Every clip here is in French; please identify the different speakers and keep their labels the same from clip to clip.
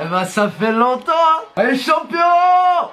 Speaker 1: bah ça fait longtemps hein. Allez champion,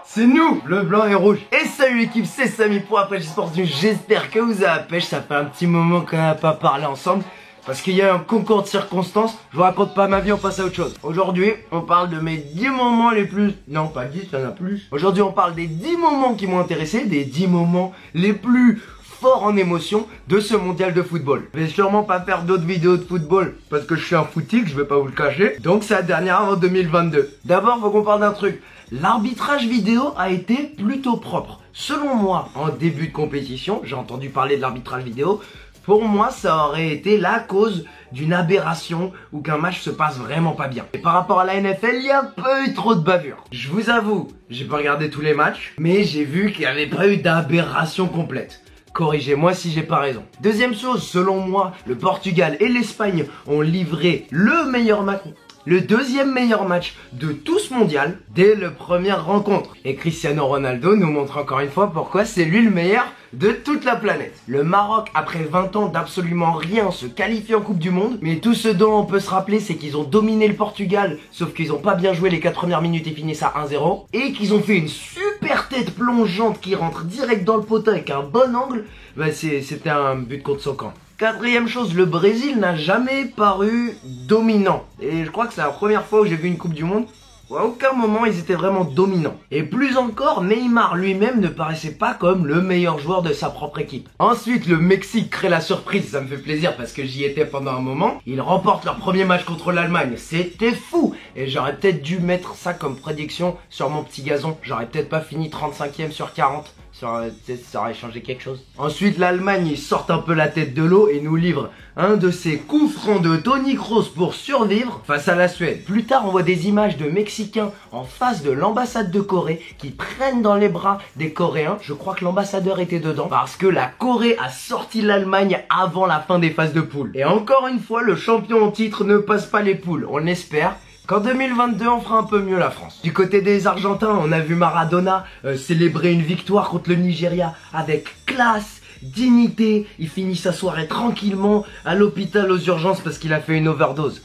Speaker 1: c'est nous, bleu, blanc et rouge. Et salut l'équipe, c'est Samy pour Après Sport News. J'espère que vous avez la pêche, ça fait un petit moment qu'on n'a pas parlé ensemble. Parce qu'il y a un concours de circonstances, je vous raconte pas ma vie, on passe à autre chose. Aujourd'hui, on parle de mes 10 moments les plus... Non, pas 10, il y en a plus. Aujourd'hui, on parle des 10 moments qui m'ont intéressé, des 10 moments les plus forts en émotion de ce mondial de football. Je vais sûrement pas faire d'autres vidéos de football, parce que je suis un footique, je vais pas vous le cacher. Donc c'est la dernière avant 2022. D'abord, faut qu'on parle d'un truc. L'arbitrage vidéo a été plutôt propre. Selon moi, en début de compétition, j'ai entendu parler de l'arbitrage vidéo. Pour moi, ça aurait été la cause d'une aberration ou qu'un match se passe vraiment pas bien. Et par rapport à la NFL, il y a un peu eu trop de bavure. Je vous avoue, j'ai pas regardé tous les matchs, mais j'ai vu qu'il n'y avait pas eu d'aberration complète. Corrigez-moi si j'ai pas raison. Deuxième chose, selon moi, le Portugal et l'Espagne ont livré le meilleur match. Le deuxième meilleur match de tout ce mondial dès la première rencontre. Et Cristiano Ronaldo nous montre encore une fois pourquoi c'est lui le meilleur de toute la planète. Le Maroc, après 20 ans d'absolument rien, se qualifie en Coupe du Monde. Mais tout ce dont on peut se rappeler, c'est qu'ils ont dominé le Portugal, sauf qu'ils ont pas bien joué les 4 premières minutes et finissent à 1-0. Et qu'ils ont fait une super tête plongeante qui rentre direct dans le poteau avec un bon angle. Bah c'était un but contre son camp. Quatrième chose, le Brésil n'a jamais paru dominant. Et je crois que c'est la première fois où j'ai vu une Coupe du Monde où à aucun moment ils étaient vraiment dominants. Et plus encore, Neymar lui-même ne paraissait pas comme le meilleur joueur de sa propre équipe. Ensuite, le Mexique crée la surprise, ça me fait plaisir parce que j'y étais pendant un moment. Ils remportent leur premier match contre l'Allemagne, c'était fou. Et j'aurais peut-être dû mettre ça comme prédiction sur mon petit gazon. J'aurais peut-être pas fini 35e sur 40. Ça aurait changé quelque chose. Ensuite, l'Allemagne, ils sortent un peu la tête de l'eau et nous livrent un de ces coups francs de Toni Kroos pour survivre face à la Suède. Plus tard, on voit des images de Mexicains en face de l'ambassade de Corée qui prennent dans les bras des Coréens. Je crois que l'ambassadeur était dedans parce que la Corée a sorti l'Allemagne avant la fin des phases de poule. Et encore une fois, le champion en titre ne passe pas les poules. On espère qu'en 2022, on fera un peu mieux la France. Du côté des Argentins, on a vu Maradona célébrer une victoire contre le Nigeria avec classe, dignité. Il finit sa soirée tranquillement à l'hôpital aux urgences parce qu'il a fait une overdose.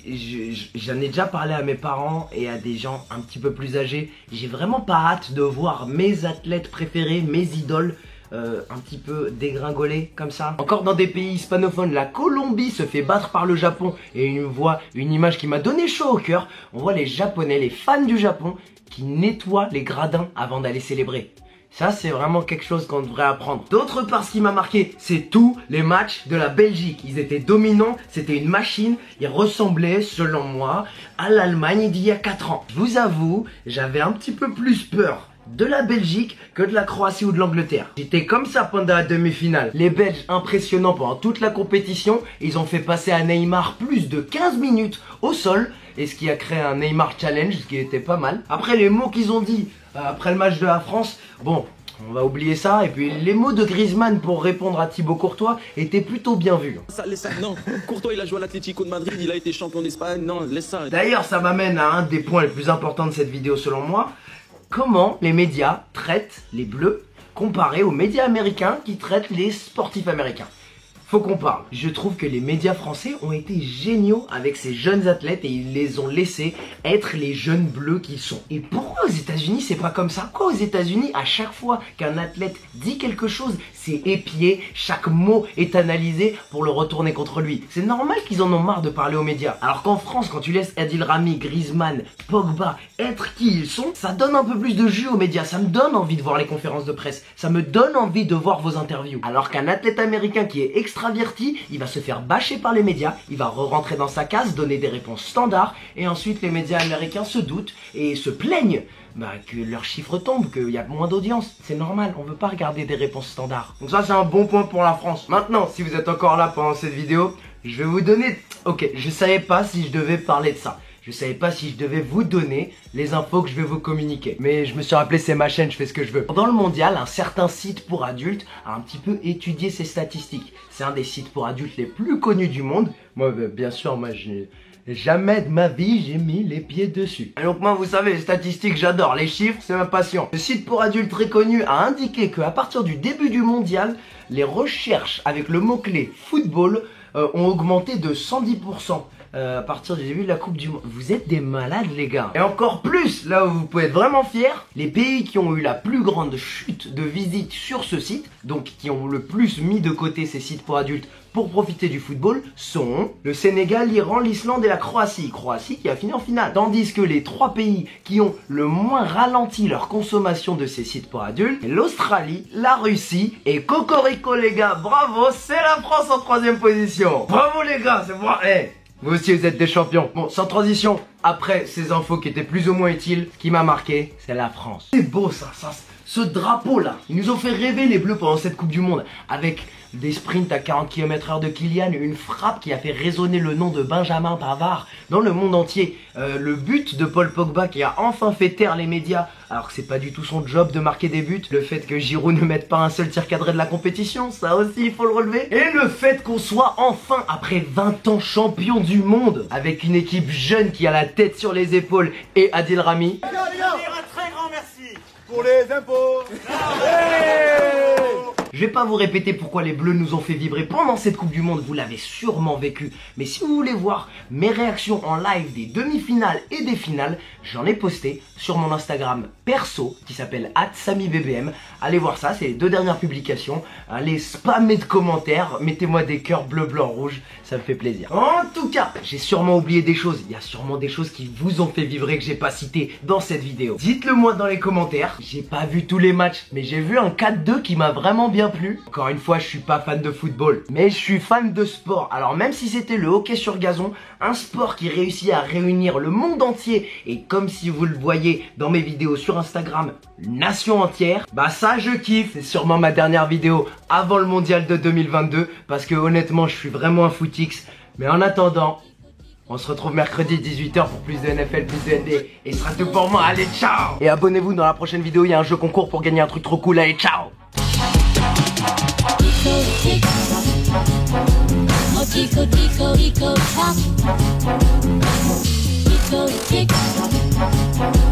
Speaker 1: J'en ai déjà parlé à mes parents et à des gens un petit peu plus âgés. J'ai vraiment pas hâte de voir mes athlètes préférés, mes idoles, un petit peu dégringoler comme ça. Encore dans des pays hispanophones, la Colombie se fait battre par le Japon et on voit une image qui m'a donné chaud au cœur. On voit les Japonais, les fans du Japon qui nettoient les gradins avant d'aller célébrer. Ça, c'est vraiment quelque chose qu'on devrait apprendre. D'autre part, ce qui m'a marqué, c'est tous les matchs de la Belgique. Ils étaient dominants, c'était une machine. Ils ressemblaient, selon moi, à l'Allemagne d'il y a 4 ans. Je vous avoue, j'avais un petit peu plus peur de la Belgique que de la Croatie ou de l'Angleterre. J'étais comme ça pendant la demi-finale. Les Belges, impressionnants pendant toute la compétition, ils ont fait passer à Neymar plus de 15 minutes au sol, et ce qui a créé un Neymar Challenge, ce qui était pas mal. Après, les mots qu'ils ont dit après le match de la France, bon, on va oublier ça. Et puis les mots de Griezmann pour répondre à Thibaut Courtois étaient plutôt bien vus.
Speaker 2: Non, Courtois il a joué à l'Atlético de Madrid, il a été champion d'Espagne, non, laisse ça.
Speaker 1: D'ailleurs, ça m'amène à un des points les plus importants de cette vidéo selon moi. Comment les médias traitent les bleus comparé aux médias américains qui traitent les sportifs américains. Faut qu'on parle. Je trouve que les médias français ont été géniaux avec ces jeunes athlètes et ils les ont laissés être les jeunes bleus qu'ils sont. Et pourquoi aux États-Unis c'est pas comme ça? Pourquoi aux États-Unis à chaque fois qu'un athlète dit quelque chose, c'est épié, chaque mot est analysé pour le retourner contre lui? C'est normal qu'ils en ont marre de parler aux médias. Alors qu'en France, quand tu laisses Adil Rami, Griezmann, Pogba être qui ils sont, ça donne un peu plus de jus aux médias. Ça me donne envie de voir les conférences de presse. Ça me donne envie de voir vos interviews. Alors qu'un athlète américain qui est extraverti, il va se faire bâcher par les médias, il va re-rentrer dans sa case, donner des réponses standards, et ensuite les médias américains se doutent et se plaignent que leurs chiffres tombent, qu'il y a moins d'audience. C'est normal, on veut pas regarder des réponses standards. Donc ça c'est un bon point pour la France. Maintenant, si vous êtes encore là pendant cette vidéo, je vais vous donner... Ok, je savais pas si je devais parler de ça. Je savais pas si je devais vous donner les infos que je vais vous communiquer. Mais je me suis rappelé, c'est ma chaîne, je fais ce que je veux. Dans le mondial, un certain site pour adultes a un petit peu étudié ces statistiques. C'est un des sites pour adultes les plus connus du monde. Moi, bien sûr, jamais de ma vie j'ai mis les pieds dessus. Et donc moi, vous savez, les statistiques, j'adore. Les chiffres, c'est ma passion. Le site pour adultes très connu a indiqué qu'à partir du début du mondial, les recherches avec le mot-clé football ont augmenté de 110%. à partir du début de la Coupe du Monde. Vous êtes des malades les gars. Et encore plus, là où vous pouvez être vraiment fiers, les pays qui ont eu la plus grande chute de visites sur ce site, donc qui ont le plus mis de côté ces sites pour adultes pour profiter du football, sont le Sénégal, l'Iran, l'Islande et la Croatie. Croatie qui a fini en finale. Tandis que les 3 pays qui ont le moins ralenti leur consommation de ces sites pour adultes, l'Australie, la Russie et Cocorico les gars, bravo, c'est la France en 3e position. Bravo les gars, c'est moi. Hey, vous aussi vous êtes des champions. Bon, sans transition, après ces infos qui étaient plus ou moins utiles, ce qui m'a marqué, c'est la France. C'est beau ça, ce drapeau là. Ils nous ont fait rêver les Bleus pendant cette Coupe du Monde avec des sprints à 40 km/h de Kylian, une frappe qui a fait résonner le nom de Benjamin Pavard dans le monde entier, le but de Paul Pogba qui a enfin fait taire les médias alors que c'est pas du tout son job de marquer des buts, le fait que Giroud ne mette pas un seul tir cadré de la compétition, ça aussi il faut le relever, et le fait qu'on soit enfin après 20 ans champion du monde avec une équipe jeune qui a la tête sur les épaules et Adil Rami.
Speaker 3: Un très grand merci pour les impôts.
Speaker 1: Je vais pas vous répéter pourquoi les Bleus nous ont fait vibrer pendant cette Coupe du Monde, vous l'avez sûrement vécu. Mais si vous voulez voir mes réactions en live des demi-finales et des finales, j'en ai posté sur mon Instagram perso qui s'appelle @SamiBBM. Allez voir ça, c'est les 2 dernières publications. Allez spammer de commentaires, mettez-moi des cœurs bleu, blanc, rouge, ça me fait plaisir. En tout cas, j'ai sûrement oublié des choses. Il y a sûrement des choses qui vous ont fait vibrer que j'ai pas citées dans cette vidéo. Dites-le moi dans les commentaires. J'ai pas vu tous les matchs, mais j'ai vu un 4-2 qui m'a vraiment bien plu. Encore une fois, je suis pas fan de football, mais je suis fan de sport. Alors même si c'était le hockey sur gazon, un sport qui réussit à réunir le monde entier, et comme si vous le voyez dans mes vidéos sur Instagram, nation entière, bah ça je kiffe. C'est sûrement ma dernière vidéo avant le mondial de 2022, parce que honnêtement je suis vraiment un footix. Mais en attendant, on se retrouve mercredi 18h pour plus de NFL, plus de NBA. Et ce sera tout pour moi, allez ciao. Et abonnez-vous, dans la prochaine vidéo il y a un jeu concours pour gagner un truc trop cool, allez ciao. Tico, tico, tico, tico, tico, tico.